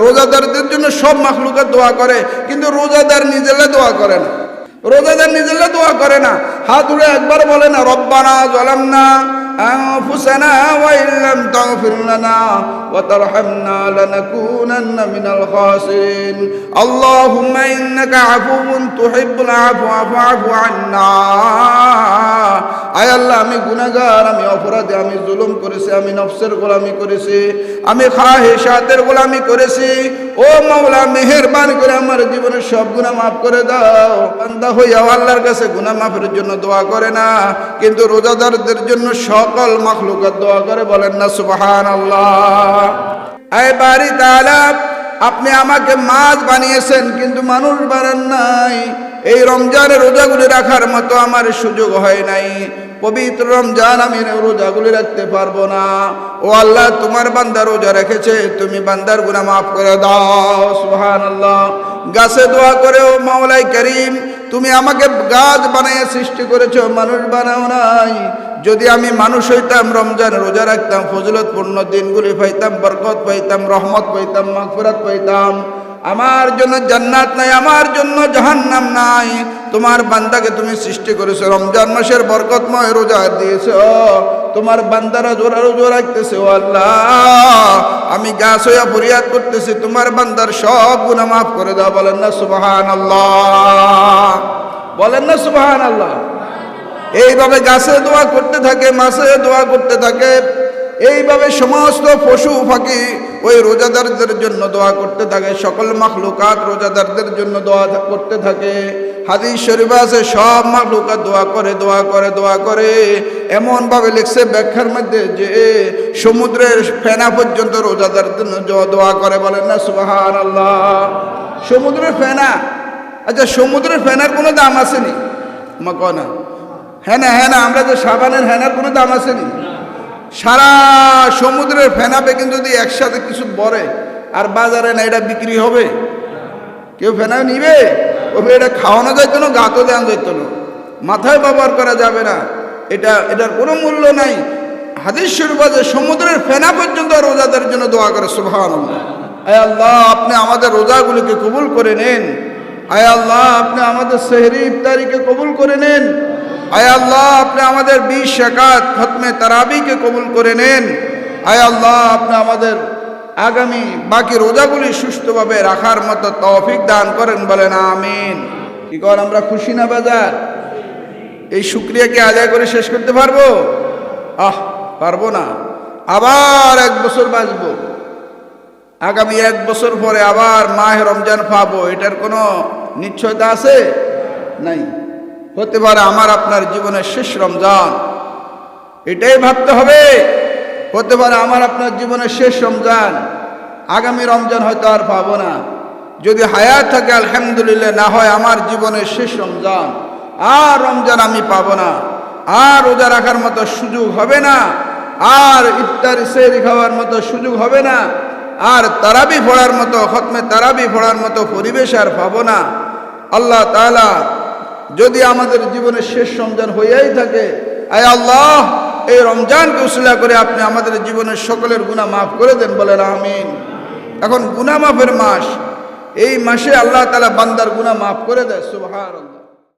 রোজাদারদের জন্য সব মাখলুকাত দোয়া করে, কিন্তু রোজাদার নিজেরা দোয়া করে না। রোজাদার নিজেরা দোয়া করে না। হাত উড়ে একবার বলে না, রব্বানা যালামনা আনফুসানা ওয়া ইল্লাম তাগফির লানা ওয়া তারহামনা লানাকুনান্না মিনাল খাসিরিন। আল্লাহুম্মা ইন্নাকা আফুউন তুহিব্বুল আফওয়া ফা'ফু আন্না। আয় আল্লাহ, আমি গুনাহগার, আমি অপরাধী, আমি জুলুম করেছি, আমি নফসের গোলামি করেছি, আমি খাহিশাতের গোলামি করেছি। ও মাওলা, মেহেরবানি করে আমার জীবনের সব গুনাহ মাফ করে দাও। বান্দা হইয়া আল্লাহর কাছে গুনাহ মাফের জন্য দোয়া করে না, কিন্তু রোজাদারদের জন্য সকল মাখলুকাত দোয়া করে। বলেন না সুবহানাল্লাহ। আয় বারি তাআলা, আপনি আমাকে মাছ বানিয়েছেন, কিন্তু মানুষ বানান নাই। এই রমজানের রোজাগুলি রাখার মতো আমার সুযোগ হয় নাই। পবিত্র রমজান আমি রোজাগুলি রাখতে পারবো না। ও আল্লাহ, তোমার বান্দা রোজা রেখেছে, তুমি বান্দার গুনাহ মাফ করে দাও। সুবহানাল্লাহ। গাছে দোয়া করে, ও মাওলাই করিম, তুমি আমাকে গাছ বানিয়ে সৃষ্টি করেছো, মানুষ বানাও নাই। যদি আমি মানুষ হইতাম, রমজান রোজা রাখতাম, ফজিলতপূর্ণ দিনগুলি পাইতাম, বরকত পাইতাম, রহমত পাইতাম, মাগফিরাত পাইতাম। আমার জন্য জান্নাত নাই, আমার জন্য জাহান্নাম নাই। তোমার বান্দাকে তুমি সৃষ্টি করেছো, রমজান মাসের বরকতময় রোজা দিয়েছো, তোমার বান্দারা রোজা রাখতেছে। ও আল্লাহ, আমি গাছ হইয়া ফরিয়াদ করতেছি, তোমার বান্দার সব গুনাহ মাফ করে দাও। বলেন না সুবহানাল্লাহ। বলেন না সুবহানাল্লাহ। এইভাবে গাছে দোয়া করতে থাকে, মাছে দোয়া করতে থাকে, এইভাবে সমস্ত পশু পাখি ওই রোজাদারদের জন্য দোয়া করতে থাকে। সকল মাখলুকাত রোজাদারদের জন্য দোয়া করতে থাকে। হাদিস শরীফে আছে, সব মাখলুকাত দোয়া করে, দোয়া করে, দোয়া করে। এমন ভাবে লিখছে ব্যাখ্যার মধ্যে যে সমুদ্রের ফেনা পর্যন্ত রোজাদারদের জন্য দোয়া করে। বলেন না সুবহানাল্লাহ। সমুদ্রের ফেনা, আচ্ছা সমুদ্রের ফেনার কোনো দাম আসেনি? না। হ্যাঁ না, আমরা যে সাবানের হেনার কোনো দাম আসেনি? সারা সমুদ্রের ফেনা পেকিং যদি একসাথে কিছু বলে আর বাজারে না, এটা বিক্রি হবে? কেউ ফেনা নিবে? ওকে এটা খাওয়ানো যাইত না, গাতও দেওয়া যাইত না, মাথায় ব্যবহার করা যাবে না, এটার কোনো মূল্য নাই। হাদিস শরীফ আছে, সমুদ্রের ফেনা পর্যন্ত রোজাদের জন্য দোয়া করে। সুবহানাল্লাহ। আয় আল্লাহ, আপনি আমাদের রোজাগুলিকে কবুল করে নেন। আয় আল্লাহ, আপনি আমাদের সেহরি ইফতারিকে কবুল করে নেন। আয় আল্লাহ, আপনি আমাদের 20 রাকাত খতমে তারাবিকে কবুল করে নেন। আয় আল্লাহ, আপনি আমাদের আগামী বাকি রোজাগুলি সুস্থভাবে রাখার মতো তৌফিক দান করেন। বলেন আমিন। কি কর, আমরা খুশি না বাজার? এই শুকরিয়াকে আদায় করে শেষ করতে পারবো? পারবো না। আবার 1 বছর বাঁচবো, আগামী 1 বছর পরে আবার মাহে রমজান পাবো, এটার কোনো নিশ্চয়তা আছে? নাই। হতে পারে আমার আপনার জীবনের শেষ রমজান, এটাই ভাবতে হবে। হতে পারে আমার আপনার জীবনের শেষ রমজান, আগামী রমজান হয়তো আর পাবো না। যদি হায়াত থাকে আলহামদুলিল্লাহ, না হয় আমার জীবনের শেষ রমজান, আর রমজান আমি পাবো না, আর রোজা রাখার মতো সুযোগ হবে না, আর ইফতারি সেহরি খাওয়ার মতো সুযোগ হবে না, আর তারাবি পড়ার মতো, খতমে তারাবি পড়ার মতো পরিবেশ আর পাবো না। আল্লাহ তাআলা যদি আমাদের জীবনের শেষ রমজান হইয়াই থাকে, আয় আল্লাহ, এই রমজানকে উসিলা করে আপনি আমাদের জীবনের সকলের গুনাহ মাফ করে দেন। বলেন আমিন। এখন গুনাহ মাফের মাস, এই মাসে আল্লাহ তাআলা বান্দার গুনাহ মাফ করে দেয়। সুবহানাল্লাহ।